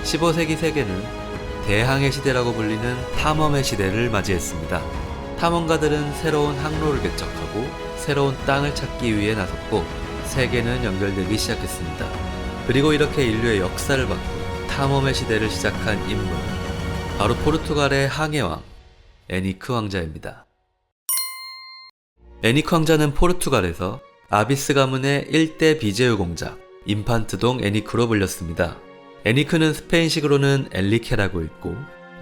15세기 세계는 대항해 시대라고 불리는 탐험의 시대를 맞이했습니다. 탐험가들은 새로운 항로를 개척하고 새로운 땅을 찾기 위해 나섰고 세계는 연결되기 시작했습니다. 그리고 이렇게 인류의 역사를 바꾼 탐험의 시대를 시작한 인물, 바로 포르투갈의 항해왕 에니크 왕자입니다. 에니크 왕자는 포르투갈에서 아비스 가문의 1대 비제유 공작 인판트동 에니크로 불렸습니다. 에니크는 스페인식으로는 엘리케라고 읽고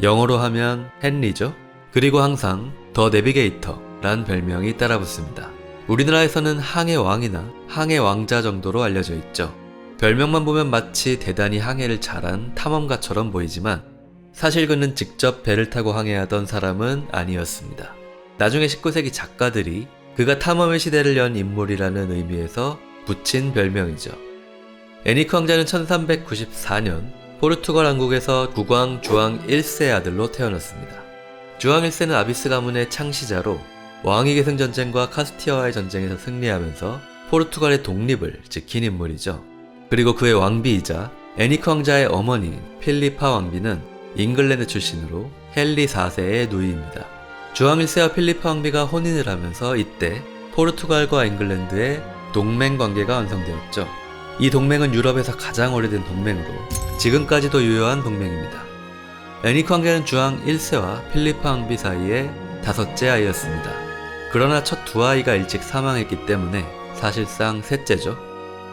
영어로 하면 헨리죠. 그리고 항상 더 내비게이터란 별명이 따라붙습니다. 우리나라에서는 항해왕이나 항해왕자 정도로 알려져 있죠. 별명만 보면 마치 대단히 항해를 잘한 탐험가처럼 보이지만 사실 그는 직접 배를 타고 항해하던 사람은 아니었습니다. 나중에 19세기 작가들이 그가 탐험의 시대를 연 인물이라는 의미에서 붙인 별명이죠. 에니크 왕자는 1394년 포르투갈 왕국에서 국왕 주앙 1세의 아들로 태어났습니다. 주앙 1세는 아비스 가문의 창시자로 왕위 계승 전쟁과 카스티아와의 전쟁에서 승리하면서 포르투갈의 독립을 지킨 인물이죠. 그리고 그의 왕비이자 에니크 왕자의 어머니인 필리파 왕비는 잉글랜드 출신으로 헨리 4세의 누이입니다. 주앙 1세와 필리파 왕비가 혼인을 하면서 이때 포르투갈과 잉글랜드의 동맹 관계가 완성되었죠. 이 동맹은 유럽에서 가장 오래된 동맹으로 지금까지도 유효한 동맹입니다. 에니크 왕자는 주앙 1세와 필리파 왕비 사이의 5째 아이였습니다. 그러나 첫 두 아이가 일찍 사망했기 때문에 사실상 셋째죠.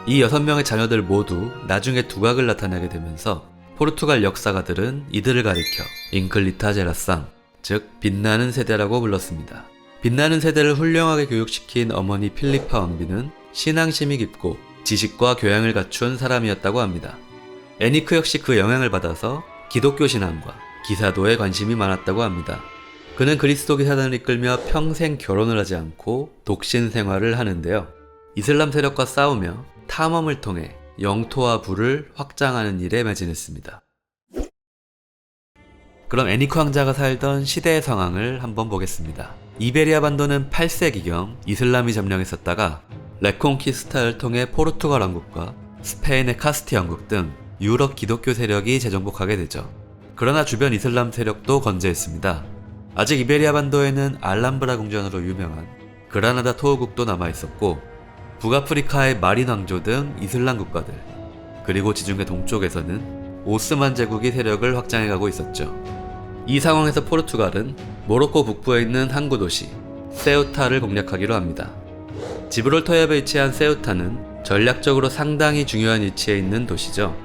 이 6명의 자녀들 모두 나중에 두각을 나타내게 되면서 포르투갈 역사가들은 이들을 가리켜 잉클리타 제라상, 즉 빛나는 세대라고 불렀습니다. 빛나는 세대를 훌륭하게 교육시킨 어머니 필리파 왕비는 신앙심이 깊고 지식과 교양을 갖춘 사람이었다고 합니다. 에니크 역시 그 영향을 받아서 기독교 신앙과 기사도에 관심이 많았다고 합니다. 그는 그리스도 기사단을 이끌며 평생 결혼을 하지 않고 독신 생활을 하는데요. 이슬람 세력과 싸우며 탐험을 통해 영토와 부를 확장하는 일에 매진했습니다. 그럼 에니크 왕자가 살던 시대의 상황을 한번 보겠습니다. 이베리아 반도는 8세기경 이슬람이 점령했었다가 레콩키스타를 통해 포르투갈 왕국과 스페인의 카스티 왕국 등 유럽 기독교 세력이 재정복하게 되죠. 그러나 주변 이슬람 세력도 건재했습니다. 아직 이베리아 반도에는 알람브라 궁전으로 유명한 그라나다 토호국도 남아있었고 북아프리카의 마린 왕조 등 이슬람 국가들, 그리고 지중해 동쪽에서는 오스만 제국이 세력을 확장해가고 있었죠. 이 상황에서 포르투갈은 모로코 북부에 있는 항구 도시 세우타를 공략하기로 합니다. 지브롤터 해협에 위치한 세우타는 전략적으로 상당히 중요한 위치에 있는 도시죠.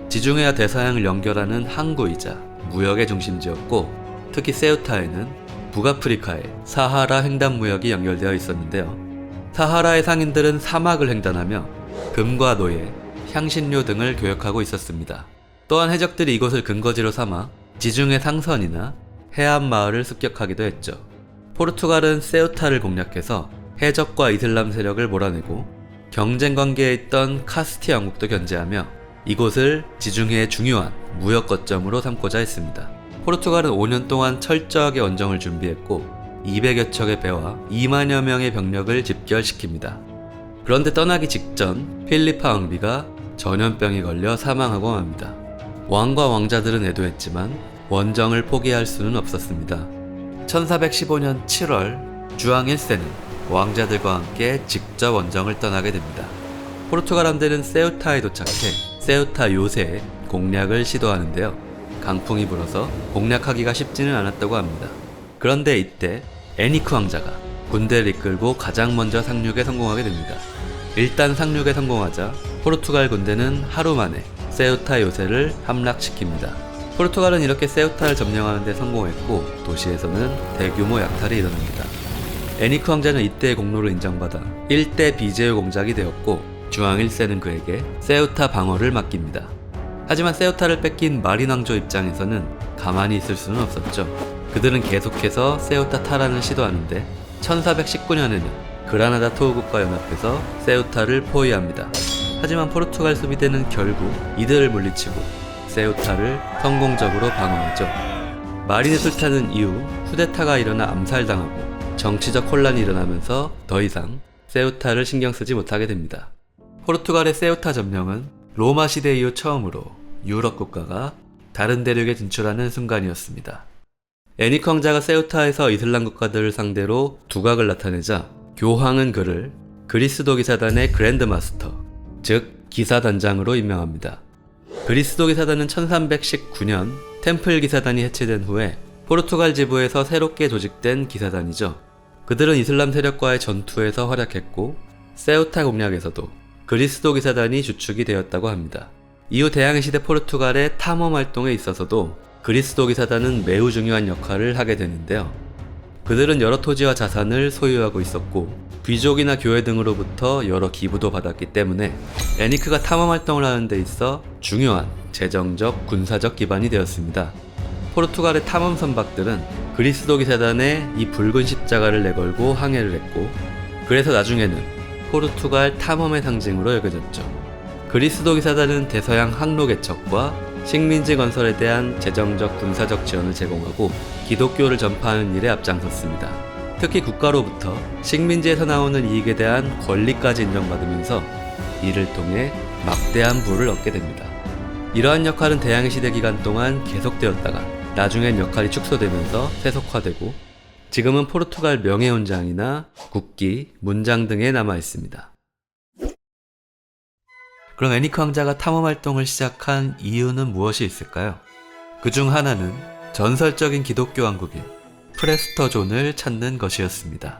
지중해와 대서양을 연결하는 항구이자 무역의 중심지였고, 특히 세우타에는 북아프리카의 사하라 횡단무역이 연결되어 있었는데요. 사하라의 상인들은 사막을 횡단하며 금과 노예, 향신료 등을 교역하고 있었습니다. 또한 해적들이 이곳을 근거지로 삼아 지중해 상선이나 해안 마을을 습격하기도 했죠. 포르투갈은 세우타를 공략해서 해적과 이슬람 세력을 몰아내고 경쟁 관계에 있던 카스티 왕국도 견제하며 이곳을 지중해의 중요한 무역 거점으로 삼고자 했습니다. 포르투갈은 5년 동안 철저하게 원정을 준비했고 200여 척의 배와 2만여 명의 병력을 집결시킵니다. 그런데 떠나기 직전 필리파 왕비가 전염병에 걸려 사망하고 맙니다. 왕과 왕자들은 애도했지만 원정을 포기할 수는 없었습니다. 1415년 7월 주앙 1세는 왕자들과 함께 직접 원정을 떠나게 됩니다. 포르투갈 함대는 세우타에 도착해 세우타 요새에 공략을 시도하는데요. 강풍이 불어서 공략하기가 쉽지는 않았다고 합니다. 그런데 이때 에니크 왕자가 군대를 이끌고 가장 먼저 상륙에 성공하게 됩니다. 일단 상륙에 성공하자 포르투갈 군대는 하루 만에 세우타 요새를 함락시킵니다. 포르투갈은 이렇게 세우타를 점령하는 데 성공했고 도시에서는 대규모 약탈이 일어납니다. 에니크 왕자는 이때의 공로를 인정받아 1대 비제유 공작이 되었고 주앙 1세는 그에게 세우타 방어를 맡깁니다. 하지만 세우타를 뺏긴 마린 왕조 입장에서는 가만히 있을 수는 없었죠. 그들은 계속해서 세우타 탈환을 시도하는데 1419년에는 그라나다 토호국과 연합해서 세우타를 포위합니다. 하지만 포르투갈 수비대는 결국 이들을 물리치고 세우타를 성공적으로 방어하죠. 마린의 술탄은 이후 쿠데타가 일어나 암살당하고 정치적 혼란이 일어나면서 더 이상 세우타를 신경 쓰지 못하게 됩니다. 포르투갈의 세우타 점령은 로마 시대 이후 처음으로 유럽 국가가 다른 대륙에 진출하는 순간이었습니다. 애니크 왕자가 세우타에서 이슬람 국가들을 상대로 두각을 나타내자 교황은 그를 그리스도 기사단의 그랜드 마스터, 즉 기사단장으로 임명합니다. 그리스도 기사단은 1319년 템플 기사단이 해체된 후에 포르투갈 지부에서 새롭게 조직된 기사단이죠. 그들은 이슬람 세력과의 전투에서 활약했고 세우타 공략에서도 그리스도 기사단이 주축이 되었다고 합니다. 이후 대항해 시대 포르투갈의 탐험 활동에 있어서도 그리스도 기사단은 매우 중요한 역할을 하게 되는데요. 그들은 여러 토지와 자산을 소유하고 있었고 귀족이나 교회 등으로부터 여러 기부도 받았기 때문에 애니크가 탐험 활동을 하는 데 있어 중요한 재정적, 군사적 기반이 되었습니다. 포르투갈의 탐험 선박들은 그리스도 기사단에 이 붉은 십자가를 내걸고 항해를 했고 그래서 나중에는 포르투갈 탐험의 상징으로 여겨졌죠. 그리스도 기사단은 대서양 항로 개척과 식민지 건설에 대한 재정적, 군사적 지원을 제공하고 기독교를 전파하는 일에 앞장섰습니다. 특히 국가로부터 식민지에서 나오는 이익에 대한 권리까지 인정받으면서 이를 통해 막대한 부를 얻게 됩니다. 이러한 역할은 대항해 시대 기간 동안 계속되었다가 나중엔 역할이 축소되면서 세속화되고 지금은 포르투갈 명예훈장이나 국기, 문장 등에 남아 있습니다. 그럼 애니크 왕자가 탐험 활동을 시작한 이유는 무엇이 있을까요? 그 중 하나는 전설적인 기독교 왕국인 프레스터존을 찾는 것이었습니다.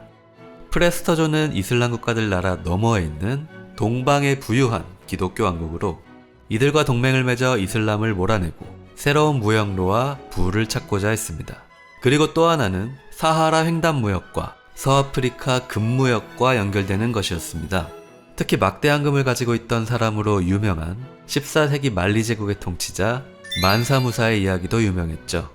프레스터존은 이슬람 국가들 나라 너머에 있는 동방의 부유한 기독교 왕국으로 이들과 동맹을 맺어 이슬람을 몰아내고 새로운 무역로와 부를 찾고자 했습니다. 그리고 또 하나는 사하라 횡단무역과 서아프리카 금무역과 연결되는 것이었습니다. 특히 막대한 금을 가지고 있던 사람으로 유명한 14세기 만리 제국의 통치자 만사무사의 이야기도 유명했죠.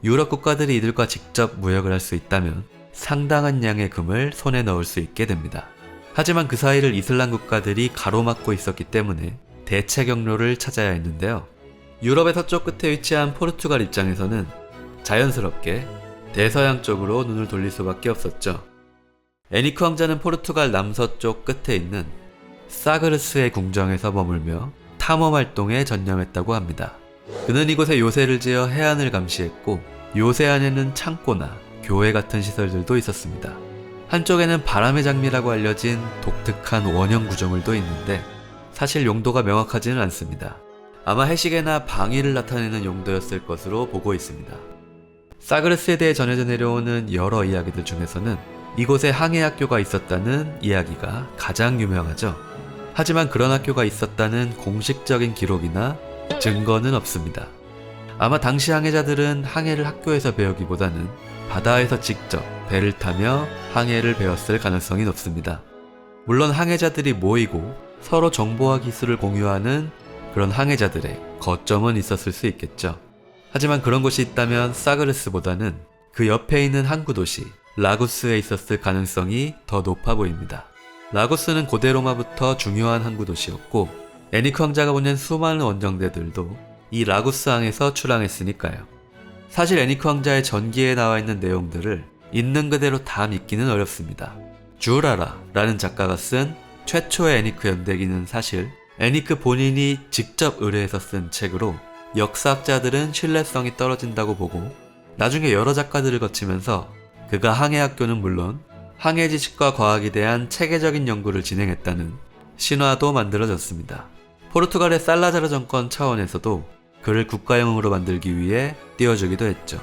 유럽 국가들이 이들과 직접 무역을 할 수 있다면 상당한 양의 금을 손에 넣을 수 있게 됩니다. 하지만 그 사이를 이슬람 국가들이 가로막고 있었기 때문에 대체 경로를 찾아야 했는데요. 유럽의 서쪽 끝에 위치한 포르투갈 입장에서는 자연스럽게 대서양 쪽으로 눈을 돌릴 수밖에 없었죠. 애니크 왕자는 포르투갈 남서쪽 끝에 있는 사그르스의 궁정에서 머물며 탐험 활동에 전념했다고 합니다. 그는 이곳에 요새를 지어 해안을 감시했고 요새 안에는 창고나 교회 같은 시설들도 있었습니다. 한쪽에는 바람의 장미라고 알려진 독특한 원형 구조물도 있는데 사실 용도가 명확하지는 않습니다. 아마 해시계나 방위를 나타내는 용도였을 것으로 보고 있습니다. 사그르스에 대해 전해져 내려오는 여러 이야기들 중에서는 이곳에 항해학교가 있었다는 이야기가 가장 유명하죠. 하지만 그런 학교가 있었다는 공식적인 기록이나 증거는 없습니다. 아마 당시 항해자들은 항해를 학교에서 배우기보다는 바다에서 직접 배를 타며 항해를 배웠을 가능성이 높습니다. 물론 항해자들이 모이고 서로 정보와 기술을 공유하는 그런 항해자들의 거점은 있었을 수 있겠죠. 하지만 그런 곳이 있다면 사그르스보다는 그 옆에 있는 항구 도시 라구스에 있었을 가능성이 더 높아 보입니다. 라구스는 고대 로마부터 중요한 항구 도시였고 애니크 왕자가 보낸 수많은 원정대들도 이 라구스 항에서 출항했으니까요. 사실 애니크 왕자의 전기에 나와 있는 내용들을 있는 그대로 다 믿기는 어렵습니다. 주라라라는 작가가 쓴 최초의 애니크 연대기는 사실 애니크 본인이 직접 의뢰해서 쓴 책으로 역사학자들은 신뢰성이 떨어진다고 보고 나중에 여러 작가들을 거치면서 그가 항해학교는 물론 항해 지식과 과학에 대한 체계적인 연구를 진행했다는 신화도 만들어졌습니다. 포르투갈의 살라자르 정권 차원에서도 그를 국가영웅으로 만들기 위해 띄워주기도 했죠.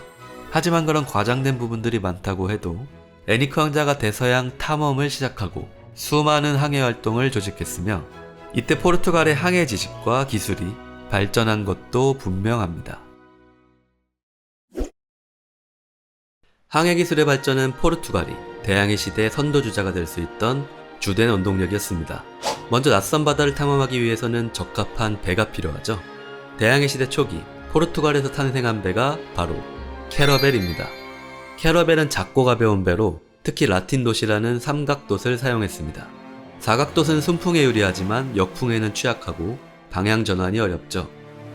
하지만 그런 과장된 부분들이 많다고 해도 애니크 왕자가 대서양 탐험을 시작하고 수많은 항해 활동을 조직했으며 이때 포르투갈의 항해 지식과 기술이 발전한 것도 분명합니다. 항해 기술의 발전은 포르투갈이 대항해 시대의 선도주자가 될 수 있던 주된 원동력이었습니다. 먼저 낯선 바다를 탐험하기 위해서는 적합한 배가 필요하죠. 대항해 시대 초기 포르투갈에서 탄생한 배가 바로 캐러벨입니다. 캐러벨은 작고 가벼운 배로 특히 라틴 돛이라는 삼각돛을 사용했습니다. 사각돛은 순풍에 유리하지만 역풍에는 취약하고 방향 전환이 어렵죠.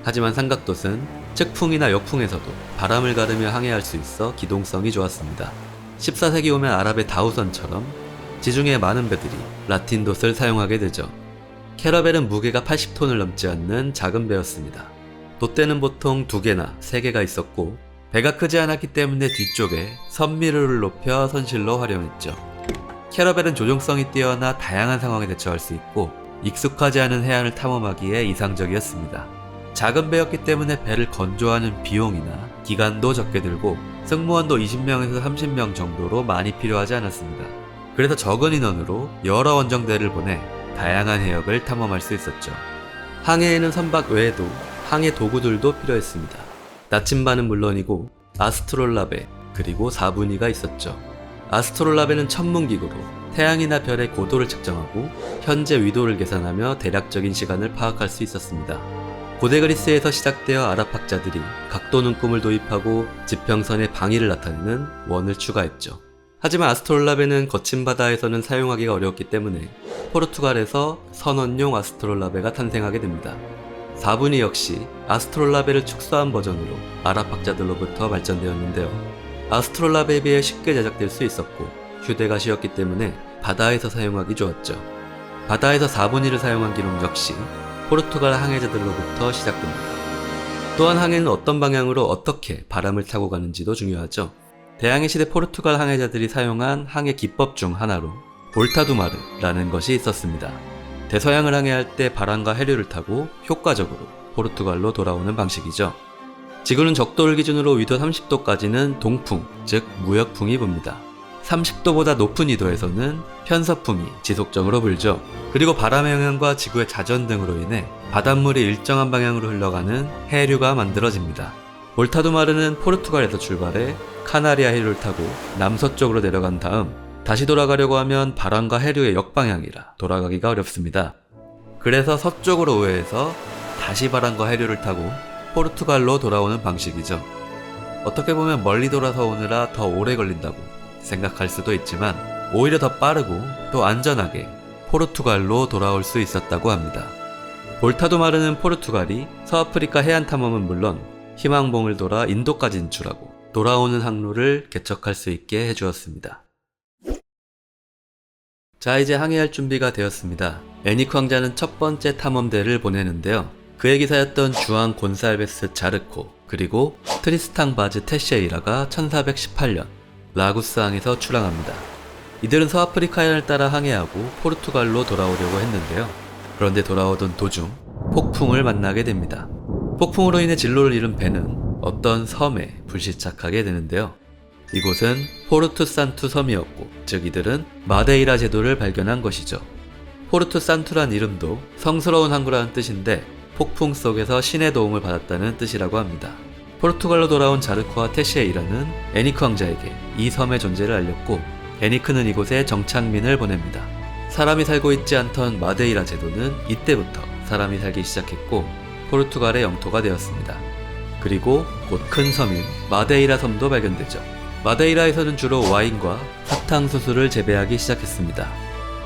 하지만 삼각돛은 측풍이나 역풍에서도 바람을 가르며 항해할 수 있어 기동성이 좋았습니다. 14세기 오면 아랍의 다우선처럼 지중해 많은 배들이 라틴 돛을 사용하게 되죠. 캐러벨은 무게가 80톤을 넘지 않는 작은 배였습니다. 돛대는 보통 2개나 3개가 있었고 배가 크지 않았기 때문에 뒤쪽에 선미루를 높여 선실로 활용했죠. 캐러벨은 조종성이 뛰어나 다양한 상황에 대처할 수 있고 익숙하지 않은 해안을 탐험하기에 이상적이었습니다. 작은 배였기 때문에 배를 건조하는 비용이나 기간도 적게 들고 승무원도 20명에서 30명 정도로 많이 필요하지 않았습니다. 그래서 적은 인원으로 여러 원정대를 보내 다양한 해역을 탐험할 수 있었죠. 항해에는 선박 외에도 항해 도구들도 필요했습니다. 나침반은 물론이고 아스트롤라베 그리고 사분이가 있었죠. 아스트롤라베는 천문기구로 태양이나 별의 고도를 측정하고 현재 위도를 계산하며 대략적인 시간을 파악할 수 있었습니다. 고대 그리스에서 시작되어 아랍 학자들이 각도 눈금을 도입하고 지평선의 방위를 나타내는 원을 추가했죠. 하지만 아스트롤라베는 거친 바다에서는 사용하기가 어려웠기 때문에 포르투갈에서 선원용 아스트롤라베가 탄생하게 됩니다. 사분이 역시 아스트롤라베를 축소한 버전으로 아랍 학자들로부터 발전되었는데요. 아스트롤라베에 비해 쉽게 제작될 수 있었고 휴대가 쉬웠기 때문에 바다에서 사용하기 좋았죠. 바다에서 사분이를 사용한 기록 역시 포르투갈 항해자들로부터 시작됩니다. 또한 항해는 어떤 방향으로 어떻게 바람을 타고 가는지도 중요하죠. 대항해 시대 포르투갈 항해자들이 사용한 항해 기법 중 하나로 볼타두마르라는 것이 있었습니다. 대서양을 항해할 때 바람과 해류를 타고 효과적으로 포르투갈로 돌아오는 방식이죠. 지구는 적도를 기준으로 위도 30도까지는 동풍, 즉 무역풍이 붑니다. 30도보다 높은 위도에서는 편서풍이 지속적으로 불죠. 그리고 바람의 영향과 지구의 자전 등으로 인해 바닷물이 일정한 방향으로 흘러가는 해류가 만들어집니다. 볼타두마르는 포르투갈에서 출발해 카나리아 해류를 타고 남서쪽으로 내려간 다음 다시 돌아가려고 하면 바람과 해류의 역방향이라 돌아가기가 어렵습니다. 그래서 서쪽으로 우회해서 다시 바람과 해류를 타고 포르투갈로 돌아오는 방식이죠. 어떻게 보면 멀리 돌아서 오느라 더 오래 걸린다고 생각할 수도 있지만 오히려 더 빠르고 또 안전하게 포르투갈로 돌아올 수 있었다고 합니다. 볼타두마르는 포르투갈이 서아프리카 해안 탐험은 물론 희망봉을 돌아 인도까지 진출하고 돌아오는 항로를 개척할 수 있게 해주었습니다. 자, 이제 항해할 준비가 되었습니다. 애니크 왕자는 첫 번째 탐험대를 보내는데요. 그의 기사였던 주앙 곤살베스 자르코 그리고 트리스탕 바즈 테셰이라가 1418년 라구스항에서 출항합니다. 이들은 서아프리카 해안을 따라 항해하고 포르투갈로 돌아오려고 했는데요. 그런데 돌아오던 도중 폭풍을 만나게 됩니다. 폭풍으로 인해 진로를 잃은 배는 어떤 섬에 불시착하게 되는데요. 이곳은 포르투 산투 섬이었고, 즉 이들은 마데이라 제도를 발견한 것이죠. 포르투 산투란 이름도 성스러운 항구라는 뜻인데 폭풍 속에서 신의 도움을 받았다는 뜻이라고 합니다. 포르투갈로 돌아온 자르코와 테시에이라는 애니크 왕자에게 이 섬의 존재를 알렸고, 애니크는 이곳에 정착민을 보냅니다. 사람이 살고 있지 않던 마데이라 제도는 이때부터 사람이 살기 시작했고 포르투갈의 영토가 되었습니다. 그리고 곧 큰 섬인 마데이라 섬도 발견되죠. 마데이라에서는 주로 와인과 사탕수수를 재배하기 시작했습니다.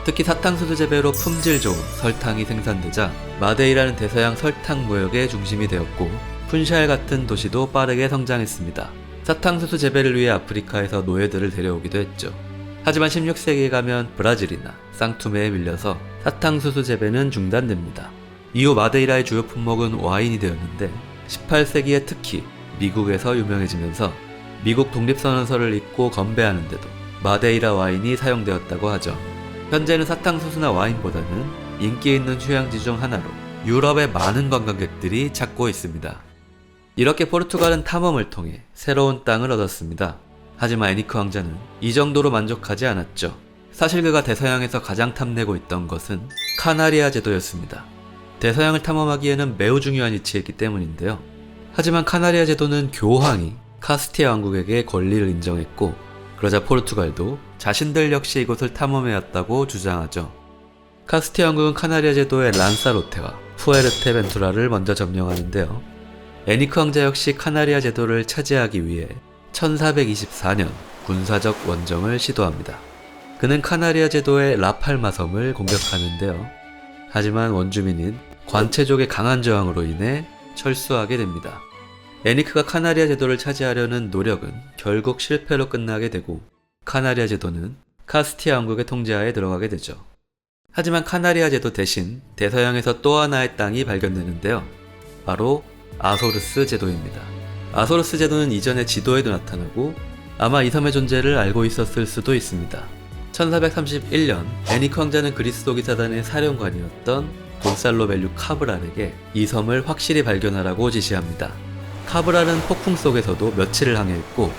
특히 사탕수수 재배로 품질 좋은 설탕이 생산되자 마데이라는 대서양 설탕 무역의 중심이 되었고 푼샬 같은 도시도 빠르게 성장했습니다. 사탕수수 재배를 위해 아프리카에서 노예들을 데려오기도 했죠. 하지만 16세기에 가면 브라질이나 쌍투메에 밀려서 사탕수수 재배는 중단됩니다. 이후 마데이라의 주요 품목은 와인이 되었는데 18세기에 특히 미국에서 유명해지면서 미국 독립선언서를 읽고 건배하는데도 마데이라 와인이 사용되었다고 하죠. 현재는 사탕수수나 와인보다는 인기 있는 휴양지 중 하나로 유럽의 많은 관광객들이 찾고 있습니다. 이렇게 포르투갈은 탐험을 통해 새로운 땅을 얻었습니다. 하지만 애니크 왕자는 이 정도로 만족하지 않았죠. 사실 그가 대서양에서 가장 탐내고 있던 것은 카나리아 제도였습니다. 대서양을 탐험하기에는 매우 중요한 위치에 있기 때문인데요. 하지만 카나리아 제도는 교황이 카스티아 왕국에게 권리를 인정했고, 그러자 포르투갈도 자신들 역시 이곳을 탐험해왔다고 주장하죠. 카스티아 왕국은 카나리아 제도의 란사로테와 푸에르테벤투라를 먼저 점령하는데요. 애니크 왕자 역시 카나리아 제도를 차지하기 위해 1424년 군사적 원정을 시도합니다. 그는 카나리아 제도의 라팔마 섬을 공격하는데요. 하지만 원주민인 관체족의 강한 저항으로 인해 철수하게 됩니다. 애니크가 카나리아 제도를 차지하려는 노력은 결국 실패로 끝나게 되고 카나리아 제도는 카스티아 왕국의 통제하에 들어가게 되죠. 하지만 카나리아 제도 대신 대서양에서 또 하나의 땅이 발견되는데요. 바로 아소르스 제도입니다. 아소르스 제도는 이전의 지도에도 나타나고 아마 이 섬의 존재를 알고 있었을 수도 있습니다. 1431년 애니크 왕자는 그리스 도기사단의 사령관이었던 곤살로 멜류 카브랄에게 이 섬을 확실히 발견하라고 지시합니다. 카브랄은 폭풍 속에서도 며칠을 항해했고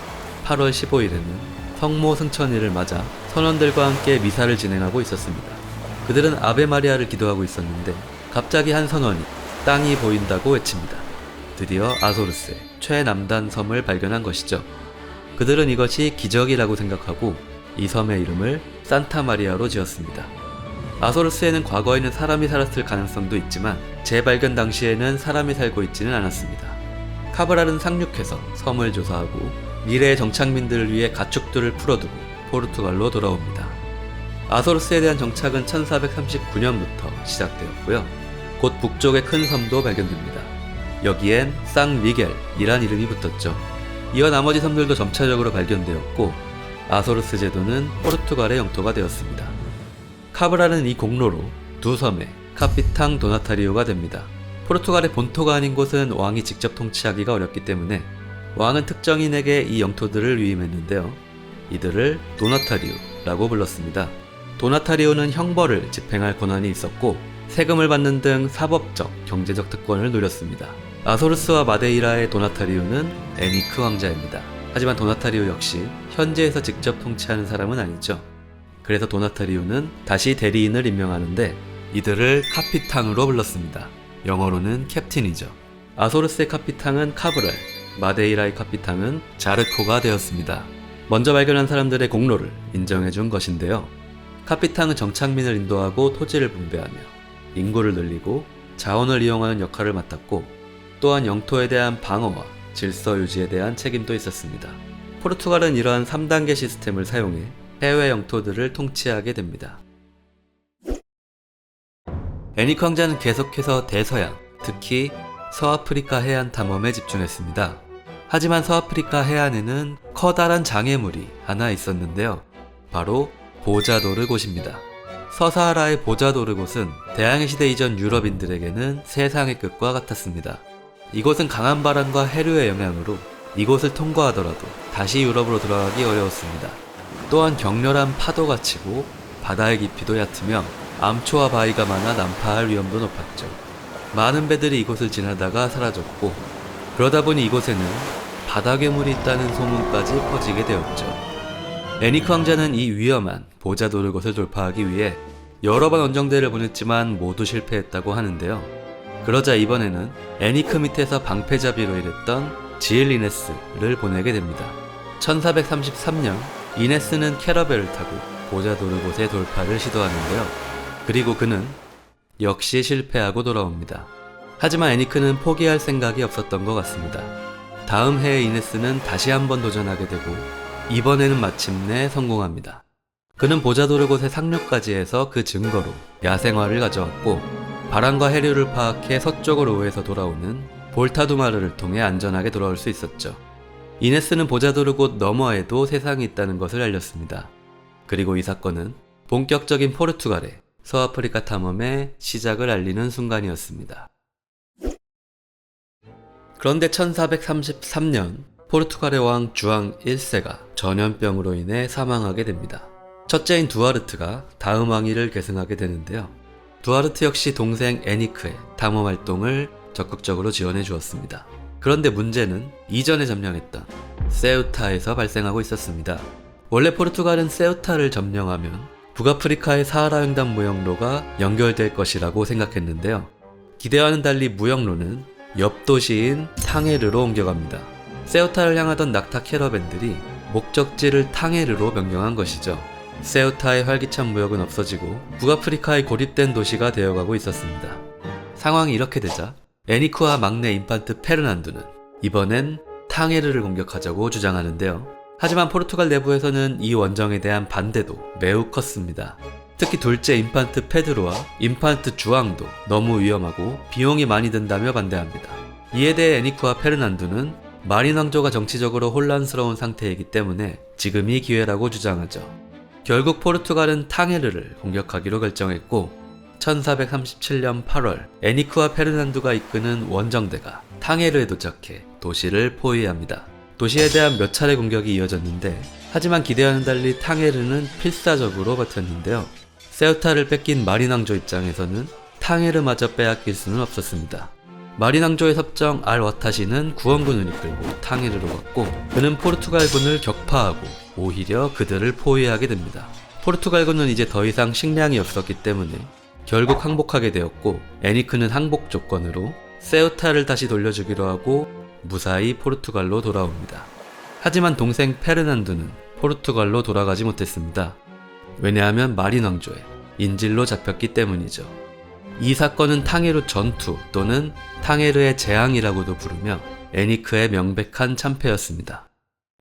8월 15일에는 성모 승천일을 맞아 선원들과 함께 미사를 진행하고 있었습니다. 그들은 아베 마리아를 기도하고 있었는데 갑자기 한 선원이 땅이 보인다고 외칩니다. 드디어 아소르스의 최남단 섬을 발견한 것이죠. 그들은 이것이 기적이라고 생각하고 이 섬의 이름을 산타 마리아로 지었습니다. 아소르스에는 과거에는 사람이 살았을 가능성도 있지만 재발견 당시에는 사람이 살고 있지는 않았습니다. 카브랄은 상륙해서 섬을 조사하고 미래의 정착민들을 위해 가축들을 풀어두고 포르투갈로 돌아옵니다. 아소르스에 대한 정착은 1439년부터 시작되었고요. 곧 북쪽의 큰 섬도 발견됩니다. 여기엔 쌍미겔이란 이름이 붙었죠. 이어 나머지 섬들도 점차적으로 발견되었고 아소르스 제도는 포르투갈의 영토가 되었습니다. 카브랄은 이 공로로 두 섬의 카피탕 도나타리오가 됩니다. 포르투갈의 본토가 아닌 곳은 왕이 직접 통치하기가 어렵기 때문에 왕은 특정인에게 이 영토들을 위임했는데요. 이들을 도나타리오라고 불렀습니다. 도나타리오는 형벌을 집행할 권한이 있었고 세금을 받는 등 사법적, 경제적 특권을 누렸습니다. 아소르스와 마데이라의 도나타리오는 애니크 왕자입니다. 하지만 도나타리오 역시 현지에서 직접 통치하는 사람은 아니죠. 그래서 도나타리오는 다시 대리인을 임명하는데 이들을 카피탕으로 불렀습니다. 영어로는 캡틴이죠. 아소르스의 카피탕은 카브랄, 마데이라의 카피탕은 자르코가 되었습니다. 먼저 발견한 사람들의 공로를 인정해준 것인데요. 카피탕은 정착민을 인도하고 토지를 분배하며 인구를 늘리고 자원을 이용하는 역할을 맡았고 또한 영토에 대한 방어와 질서 유지에 대한 책임도 있었습니다. 포르투갈은 이러한 3단계 시스템을 사용해 해외 영토들을 통치하게 됩니다. 애니크 왕자는 계속해서 대서양, 특히 서아프리카 해안 탐험에 집중했습니다. 하지만 서아프리카 해안에는 커다란 장애물이 하나 있었는데요. 바로 보자도르곳입니다. 서사하라의 보자도르곳은 대항해 시대 이전 유럽인들에게는 세상의 끝과 같았습니다. 이곳은 강한 바람과 해류의 영향으로 이곳을 통과하더라도 다시 유럽으로 돌아가기 어려웠습니다. 또한 격렬한 파도가 치고 바다의 깊이도 얕으며 암초와 바위가 많아 난파할 위험도 높았죠. 많은 배들이 이곳을 지나다가 사라졌고 그러다 보니 이곳에는 바다괴물이 있다는 소문까지 퍼지게 되었죠. 애니크 왕자는 이 위험한 보자도르곳을 돌파하기 위해 여러 번 원정대를 보냈지만 모두 실패했다고 하는데요. 그러자 이번에는 애니크 밑에서 방패잡이로 일했던 지엘 이네스를 보내게 됩니다. 1433년 이네스는 캐러벨을 타고 보자도르곳의 돌파를 시도하는데요. 그리고 그는 역시 실패하고 돌아옵니다. 하지만 애니크는 포기할 생각이 없었던 것 같습니다. 다음 해에 이네스는 다시 한번 도전하게 되고 이번에는 마침내 성공합니다. 그는 보자도르곳의 상륙까지 해서 그 증거로 야생화를 가져왔고 바람과 해류를 파악해 서쪽으로 우회해서 돌아오는 볼타두마르를 통해 안전하게 돌아올 수 있었죠. 이네스는 보자도르곳 너머에도 세상이 있다는 것을 알렸습니다. 그리고 이 사건은 본격적인 포르투갈의 서아프리카 탐험의 시작을 알리는 순간이었습니다. 그런데 1433년 포르투갈의 왕 주앙 1세가 전염병으로 인해 사망하게 됩니다. 첫째인 두아르트가 다음 왕위를 계승하게 되는데요. 두아르트 역시 동생 애니크의 탐험 활동을 적극적으로 지원해 주었습니다. 그런데 문제는 이전에 점령했던 세우타에서 발생하고 있었습니다. 원래 포르투갈은 세우타를 점령하면 북아프리카의 사하라 횡단 무역로가 연결될 것이라고 생각했는데요. 기대와는 달리 무역로는 옆 도시인 탕헤르로 옮겨갑니다. 세우타를 향하던 낙타 캐러밴들이 목적지를 탕헤르로 변경한 것이죠. 세우타의 활기찬 무역은 없어지고 북아프리카의 고립된 도시가 되어가고 있었습니다. 상황이 이렇게 되자 애니크와 막내 인판트 페르난두는 이번엔 탕헤르를 공격하자고 주장하는데요. 하지만 포르투갈 내부에서는 이 원정에 대한 반대도 매우 컸습니다. 특히 둘째 인판트 페드로와 인판트 주앙도 너무 위험하고 비용이 많이 든다며 반대합니다. 이에 대해 애니크와 페르난두는 마린 왕조가 정치적으로 혼란스러운 상태이기 때문에 지금이 기회라고 주장하죠. 결국 포르투갈은 탕헤르를 공격하기로 결정했고 1437년 8월 애니크와 페르난두가 이끄는 원정대가 탕헤르에 도착해 도시를 포위합니다. 도시에 대한 몇 차례 공격이 이어졌는데 하지만 기대와는 달리 탕헤르는 필사적으로 버텼는데요. 세우타를 뺏긴 마린 왕조 입장에서는 탕헤르마저 빼앗길 수는 없었습니다. 마린 왕조의 섭정 알와타시는 구원군을 이끌고 탕헤르로 갔고 그는 포르투갈군을 격파하고 오히려 그들을 포위하게 됩니다. 포르투갈군은 이제 더 이상 식량이 없었기 때문에 결국 항복하게 되었고 애니크는 항복 조건으로 세우타를 다시 돌려주기로 하고 무사히 포르투갈로 돌아옵니다. 하지만 동생 페르난두는 포르투갈로 돌아가지 못했습니다. 왜냐하면 마린 왕조에 인질로 잡혔기 때문이죠. 이 사건은 탕헤르 전투 또는 탕헤르의 재앙이라고도 부르며 애니크의 명백한 참패였습니다.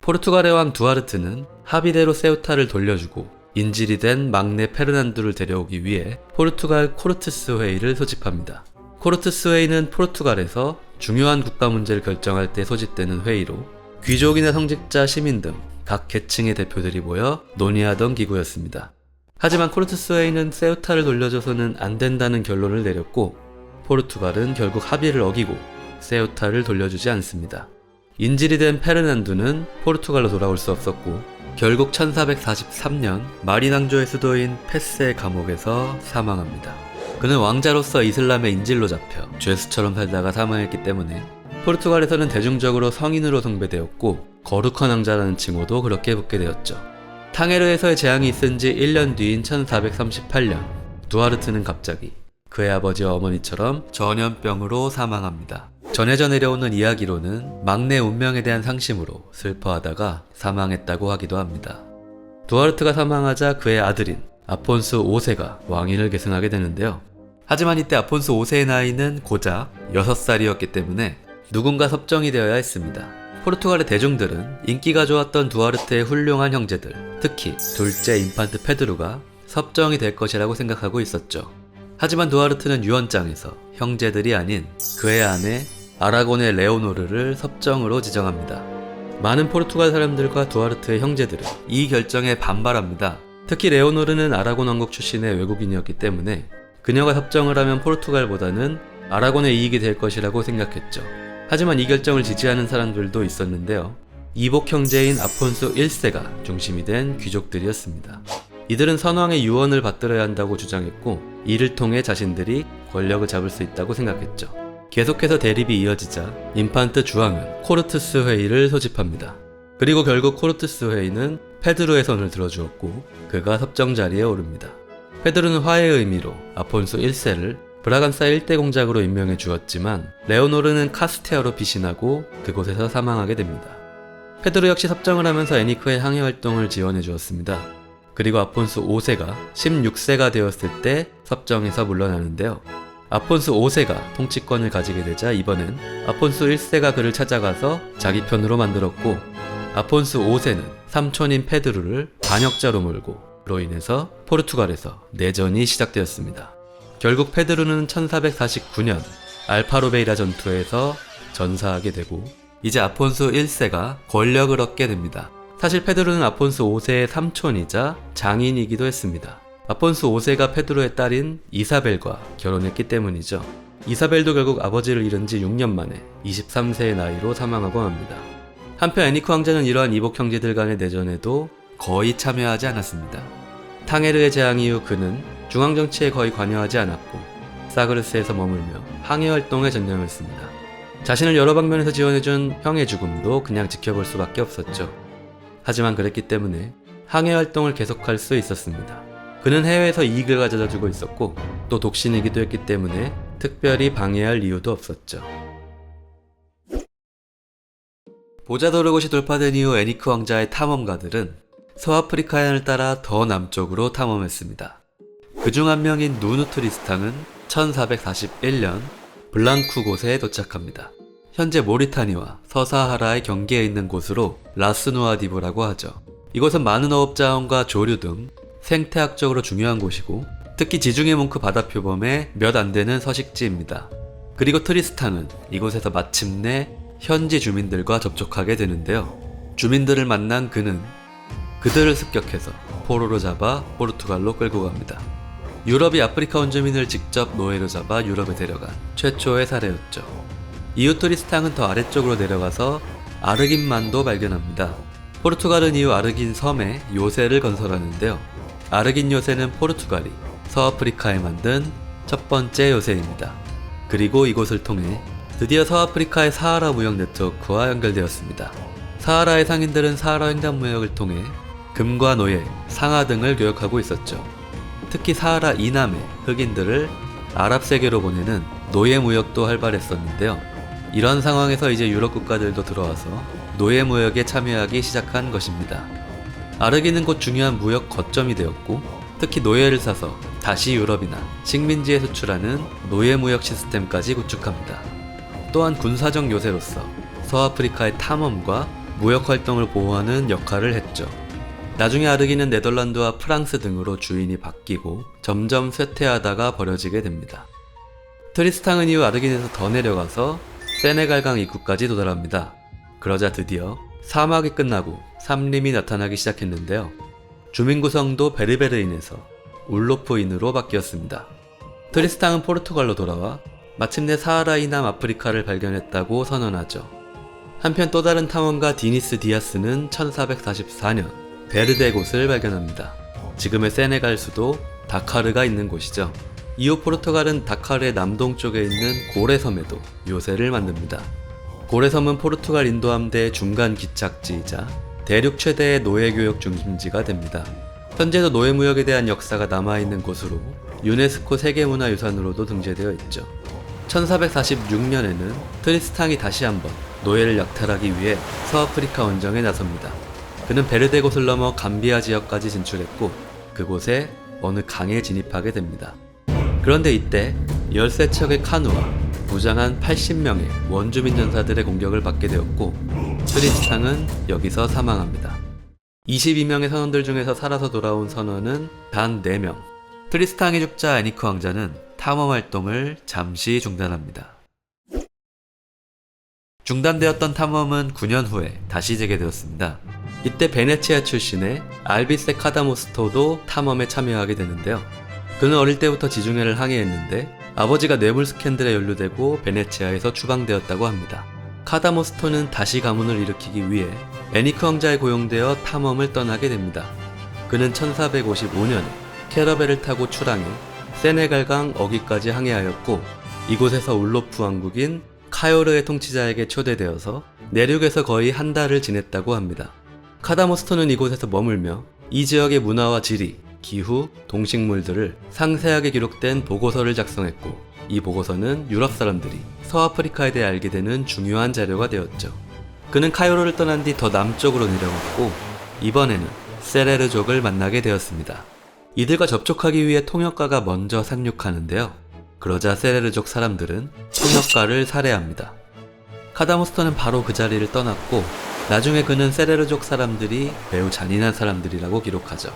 포르투갈의 왕 두아르트는 합의대로 세우타를 돌려주고 인질이 된 막내 페르난두를 데려오기 위해 포르투갈 코르트스 회의를 소집합니다. 코르트스 회의는 포르투갈에서 중요한 국가 문제를 결정할 때 소집되는 회의로 귀족이나 성직자, 시민 등 각 계층의 대표들이 모여 논의하던 기구였습니다. 하지만 코르트스 회의는 세우타를 돌려줘서는 안 된다는 결론을 내렸고 포르투갈은 결국 합의를 어기고 세우타를 돌려주지 않습니다. 인질이 된 페르난두는 포르투갈로 돌아올 수 없었고 결국 1443년 마린 왕조의 수도인 페스의 감옥에서 사망합니다. 그는 왕자로서 이슬람의 인질로 잡혀 죄수처럼 살다가 사망했기 때문에 포르투갈에서는 대중적으로 성인으로 숭배되었고 거룩한 왕자라는 칭호도 그렇게 붙게 되었죠. 탕헤르에서의 재앙이 있은 지 1년 뒤인 1438년 두아르트는 갑자기 그의 아버지와 어머니처럼 전염병으로 사망합니다. 전해져 내려오는 이야기로는 막내 운명에 대한 상심으로 슬퍼하다가 사망했다고 하기도 합니다. 두아르트가 사망하자 그의 아들인 아폰스 5세가 왕위를 계승하게 되는데요. 하지만 이때 아폰스 5세의 나이는 고작 6살이었기 때문에 누군가 섭정이 되어야 했습니다. 포르투갈의 대중들은 인기가 좋았던 두아르트의 훌륭한 형제들, 특히 둘째 인판트 페드루가 섭정이 될 것이라고 생각하고 있었죠. 하지만 두아르트는 유언장에서 형제들이 아닌 그의 아내 아라곤의 레오노르를 섭정으로 지정합니다. 많은 포르투갈 사람들과 두아르트의 형제들은 이 결정에 반발합니다. 특히 레오노르는 아라곤 왕국 출신의 외국인이었기 때문에 그녀가 섭정을 하면 포르투갈보다는 아라곤의 이익이 될 것이라고 생각했죠. 하지만 이 결정을 지지하는 사람들도 있었는데요. 이복 형제인 아폰소 1세가 중심이 된 귀족들이었습니다. 이들은 선왕의 유언을 받들어야 한다고 주장했고 이를 통해 자신들이 권력을 잡을 수 있다고 생각했죠. 계속해서 대립이 이어지자 인판트 주왕은 코르트스 회의를 소집합니다. 그리고 결국 코르트스 회의는 페드로의 손을 들어주었고 그가 섭정 자리에 오릅니다. 페드로는 화해의 의미로 아폰소 1세를 브라간사 일대 공작으로 임명해 주었지만 레오노르는 카스테아로 피신하고 그곳에서 사망하게 됩니다. 페드로 역시 섭정을 하면서 애니크의 항해 활동을 지원해 주었습니다. 그리고 아폰스 5세가 16세가 되었을 때 섭정에서 물러나는데요. 아폰스 5세가 통치권을 가지게 되자 이번엔 아폰스 1세가 그를 찾아가서 자기 편으로 만들었고 아폰스 5세는 삼촌인 페드루를 반역자로 몰고 로 인해서 포르투갈에서 내전이 시작되었습니다. 결국 페드루는 1449년 알파로베이라 전투에서 전사하게 되고 이제 아폰소 1세가 권력을 얻게 됩니다. 사실 페드루는 아폰소 5세의 삼촌이자 장인이기도 했습니다. 아폰소 5세가 페드루의 딸인 이사벨과 결혼했기 때문이죠. 이사벨도 결국 아버지를 잃은 지 6년 만에 23세의 나이로 사망하고 맙니다. 한편 애니크 왕자는 이러한 이복 형제들 간의 내전에도 거의 참여하지 않았습니다. 탕헤르의 재앙 이후 그는 중앙정치에 거의 관여하지 않았고 사그르스에서 머물며 항해 활동에 전념했습니다. 자신을 여러 방면에서 지원해준 형의 죽음도 그냥 지켜볼 수밖에 없었죠. 하지만 그랬기 때문에 항해 활동을 계속할 수 있었습니다. 그는 해외에서 이익을 가져다 주고 있었고 또 독신이기도 했기 때문에 특별히 방해할 이유도 없었죠. 보자도르곳이 돌파된 이후 애니크 왕자의 탐험가들은 서아프리카해안을 따라 더 남쪽으로 탐험했습니다. 그중 한 명인 누누 트리스탕은 1441년 블랑쿠 곳에 도착합니다. 현재 모리타니와 서사하라의 경계에 있는 곳으로 라스누아디브라고 하죠. 이곳은 많은 어업자원과 조류 등 생태학적으로 중요한 곳이고 특히 지중해 몽크 바다 표범의 몇 안 되는 서식지입니다. 그리고 트리스탕은 이곳에서 마침내 현지 주민들과 접촉하게 되는데요. 주민들을 만난 그는 그들을 습격해서 포로로 잡아 포르투갈로 끌고 갑니다. 유럽이 아프리카 원주민을 직접 노예로 잡아 유럽에 데려간 최초의 사례였죠. 이후 트리스탕은 더 아래쪽으로 내려가서 아르긴만도 발견합니다. 포르투갈은 이후 아르긴 섬에 요새를 건설하는데요. 아르긴 요새는 포르투갈이 서아프리카에 만든 첫 번째 요새입니다. 그리고 이곳을 통해 드디어 서아프리카의 사하라 무역 네트워크와 연결되었습니다. 사하라의 상인들은 사하라 횡단 무역을 통해 금과 노예, 상아 등을 교역하고 있었죠. 특히 사하라 이남의 흑인들을 아랍 세계로 보내는 노예 무역도 활발했었는데요. 이런 상황에서 이제 유럽 국가들도 들어와서 노예 무역에 참여하기 시작한 것입니다. 아르긴은 곧 중요한 무역 거점이 되었고, 특히 노예를 사서 다시 유럽이나 식민지에 수출하는 노예 무역 시스템까지 구축합니다. 또한 군사적 요새로서 서아프리카의 탐험과 무역 활동을 보호하는 역할을 했죠. 나중에 아르긴은 네덜란드와 프랑스 등으로 주인이 바뀌고 점점 쇠퇴하다가 버려지게 됩니다. 트리스탕은 이후 아르긴에서 더 내려가서 세네갈강 입구까지 도달합니다. 그러자 드디어 사막이 끝나고 삼림이 나타나기 시작했는데요. 주민 구성도 베르베르인에서 울로프인으로 바뀌었습니다. 트리스탕은 포르투갈로 돌아와 마침내 사하라 이남 아프리카를 발견했다고 선언하죠. 한편 또 다른 탐험가 디니스 디아스는 1444년 베르데곳을 발견합니다. 지금의 세네갈 수도 다카르가 있는 곳이죠. 이후 포르투갈은 다카르의 남동쪽에 있는 고레섬에도 요새를 만듭니다. 고레섬은 포르투갈 인도함대의 중간 기착지이자 대륙 최대의 노예교역 중심지가 됩니다. 현재도 노예무역에 대한 역사가 남아있는 곳으로 유네스코 세계문화유산으로도 등재되어 있죠. 1446년에는 트리스탕이 다시 한번 노예를 약탈하기 위해 서아프리카 원정에 나섭니다. 그는 베르데곳을 넘어 감비아 지역까지 진출했고 그곳에 어느 강에 진입하게 됩니다. 그런데 이때 13척의 카누와 무장한 80명의 원주민 전사들의 공격을 받게 되었고 트리스탕은 여기서 사망합니다. 22명의 선원들 중에서 살아서 돌아온 선원은 단 4명. 트리스탕이 죽자 애니크 왕자는 탐험 활동을 잠시 중단합니다. 중단되었던 탐험은 9년 후에 다시 재개되었습니다. 이때 베네치아 출신의 알비세 카다모스토도 탐험에 참여하게 되는데요. 그는 어릴 때부터 지중해를 항해했는데 아버지가 뇌물 스캔들에 연루되고 베네치아에서 추방되었다고 합니다. 카다모스토는 다시 가문을 일으키기 위해 애니크 왕자에 고용되어 탐험을 떠나게 됩니다. 그는 1455년에 캐러벨을 타고 출항해 세네갈강 어귀까지 항해하였고 이곳에서 울로프 왕국인 카요르의 통치자에게 초대되어서 내륙에서 거의 한 달을 지냈다고 합니다. 카다모스토는 이곳에서 머물며 이 지역의 문화와 지리, 기후, 동식물들을 상세하게 기록된 보고서를 작성했고 이 보고서는 유럽 사람들이 서아프리카에 대해 알게 되는 중요한 자료가 되었죠. 그는 카이로를 떠난 뒤 더 남쪽으로 내려갔고 이번에는 세레르족을 만나게 되었습니다. 이들과 접촉하기 위해 통역가가 먼저 상륙하는데요. 그러자 세레르족 사람들은 통역가를 살해합니다. 카다모스토는 바로 그 자리를 떠났고 나중에 그는 세레르족 사람들이 매우 잔인한 사람들이라고 기록하죠.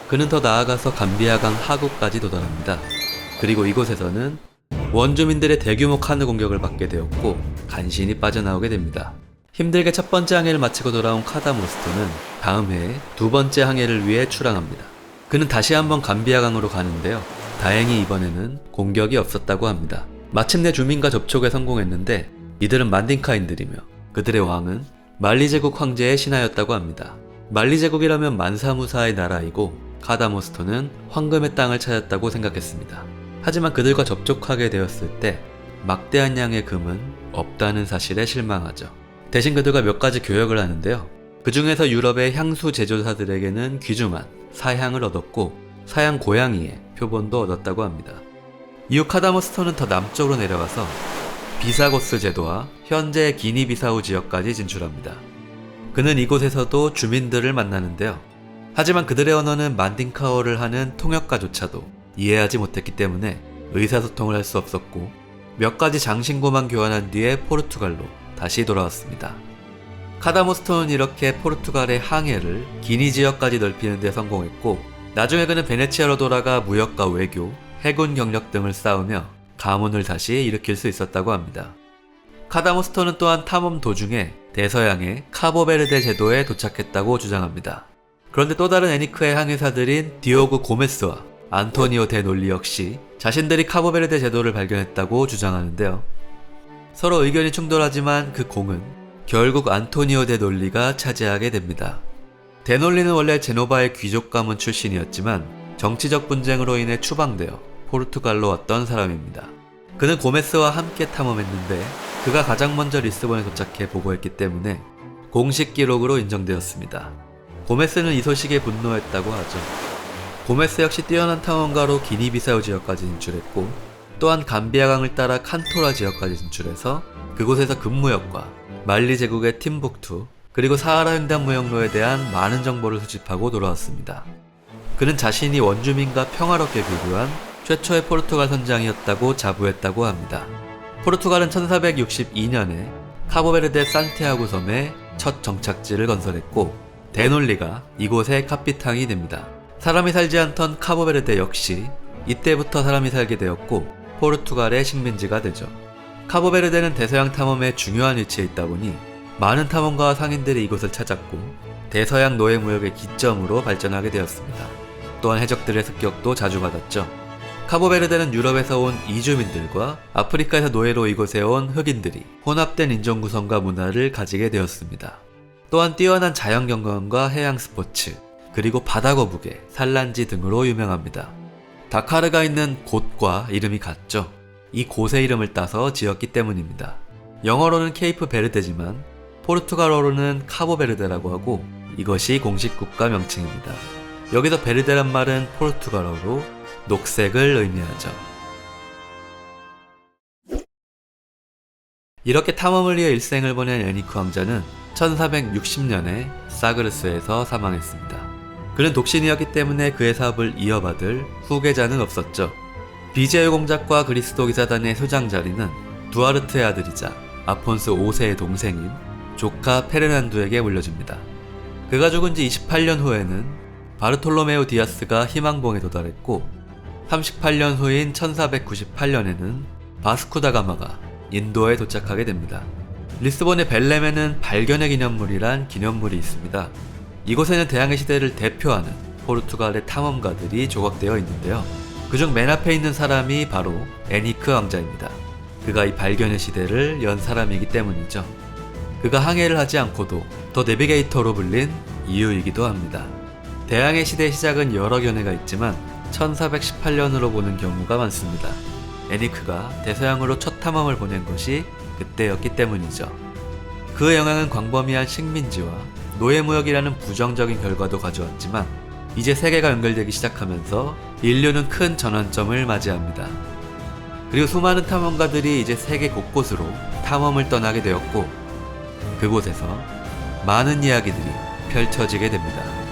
그는 더 나아가서 감비아강 하구까지 도달합니다. 그리고 이곳에서는 원주민들의 대규모 카누 공격을 받게 되었고 간신히 빠져나오게 됩니다. 힘들게 첫 번째 항해를 마치고 돌아온 카다모스토는 다음 해에 두 번째 항해를 위해 출항합니다. 그는 다시 한번 감비아강으로 가는데요. 다행히 이번에는 공격이 없었다고 합니다. 마침내 주민과 접촉에 성공했는데 이들은 만딩카인들이며 그들의 왕은 말리 제국 황제의 신하였다고 합니다. 말리 제국이라면 만사무사의 나라이고 카다모스토는 황금의 땅을 찾았다고 생각했습니다. 하지만 그들과 접촉하게 되었을 때 막대한 양의 금은 없다는 사실에 실망하죠. 대신 그들과 몇 가지 교역을 하는데요. 그 중에서 유럽의 향수 제조사들에게는 귀중한 사향을 얻었고 사양 고양이의 표본도 얻었다고 합니다. 이후 카다모스토는 더 남쪽으로 내려가서 비사고스 제도와 현재의 기니비사우 지역까지 진출합니다. 그는 이곳에서도 주민들을 만나는데요. 하지만 그들의 언어는 만딩카어를 하는 통역가조차도 이해하지 못했기 때문에 의사소통을 할 수 없었고 몇 가지 장신구만 교환한 뒤에 포르투갈로 다시 돌아왔습니다. 카다모스토는 이렇게 포르투갈의 항해를 기니 지역까지 넓히는 데 성공했고 나중에 그는 베네치아로 돌아가 무역과 외교, 해군 경력 등을 쌓으며 가문을 다시 일으킬 수 있었다고 합니다. 카다모스토는 또한 탐험 도중에 대서양의 카보베르데 제도에 도착했다고 주장합니다. 그런데 또 다른 애니크의 항해사들인 디오고 고메스와 안토니오 데 놀리 역시 자신들이 카보베르데 제도를 발견했다고 주장하는데요. 서로 의견이 충돌하지만 그 공은 결국 안토니오 데 놀리가 차지하게 됩니다. 데 놀리는 원래 제노바의 귀족 가문 출신이었지만 정치적 분쟁으로 인해 추방되어 포르투갈로 왔던 사람입니다. 그는 고메스와 함께 탐험했는데 그가 가장 먼저 리스본에 도착해 보고했기 때문에 공식 기록으로 인정되었습니다. 고메스는 이 소식에 분노했다고 하죠. 고메스 역시 뛰어난 탐험가로 기니비사우 지역까지 진출했고 또한 감비아강을 따라 칸토라 지역까지 진출해서 그곳에서 근무역과 말리 제국의 팀북투 그리고 사하라 횡단무역로에 대한 많은 정보를 수집하고 돌아왔습니다. 그는 자신이 원주민과 평화롭게 교류한 최초의 포르투갈 선장이었다고 자부했다고 합니다. 포르투갈은 1462년에 카보베르데 산티아고 섬에 첫 정착지를 건설했고 데놀리가 이곳의 카피탕이 됩니다. 사람이 살지 않던 카보베르데 역시 이때부터 사람이 살게 되었고 포르투갈의 식민지가 되죠. 카보베르데는 대서양 탐험에 중요한 위치에 있다 보니 많은 탐험가와 상인들이 이곳을 찾았고 대서양 노예 무역의 기점으로 발전하게 되었습니다. 또한 해적들의 습격도 자주 받았죠. 카보베르데는 유럽에서 온 이주민들과 아프리카에서 노예로 이곳에 온 흑인들이 혼합된 인종 구성과 문화를 가지게 되었습니다. 또한 뛰어난 자연경관과 해양 스포츠, 그리고 바다 거북이, 산란지 등으로 유명합니다. 다카르가 있는 곳과 이름이 같죠. 이 곳의 이름을 따서 지었기 때문입니다. 영어로는 케이프 베르데지만 포르투갈어로는 카보베르데라고 하고 이것이 공식 국가 명칭입니다. 여기서 베르데란 말은 포르투갈어로 녹색을 의미하죠. 이렇게 탐험을 위해 일생을 보낸 애니크 왕자는 1460년에 사그르스에서 사망했습니다. 그는 독신이었기 때문에 그의 사업을 이어받을 후계자는 없었죠. 비제유 공작과 그리스도 기사단의 소장 자리는 두아르트의 아들이자 아폰스 5세의 동생인 조카 페르난두에게 물려줍니다. 그가 죽은 지 28년 후에는 바르톨로메오 디아스가 희망봉에 도달했고 38년 후인 1498년에는 바스쿠다 가마가 인도에 도착하게 됩니다. 리스본의 벨렘에는 발견의 기념물이란 기념물이 있습니다. 이곳에는 대항해 시대를 대표하는 포르투갈의 탐험가들이 조각되어 있는데요. 그중 맨 앞에 있는 사람이 바로 애니크 왕자입니다. 그가 이 발견의 시대를 연 사람이기 때문이죠. 그가 항해를 하지 않고도 더 내비게이터로 불린 이유이기도 합니다. 대항해 시대의 시작은 여러 견해가 있지만 1418년으로 보는 경우가 많습니다. 애니크가 대서양으로 첫 탐험을 보낸 것이 그때였기 때문이죠. 그의 영향은 광범위한 식민지와 노예무역이라는 부정적인 결과도 가져왔지만 이제 세계가 연결되기 시작하면서 인류는 큰 전환점을 맞이합니다. 그리고 수많은 탐험가들이 이제 세계 곳곳으로 탐험을 떠나게 되었고 그곳에서 많은 이야기들이 펼쳐지게 됩니다.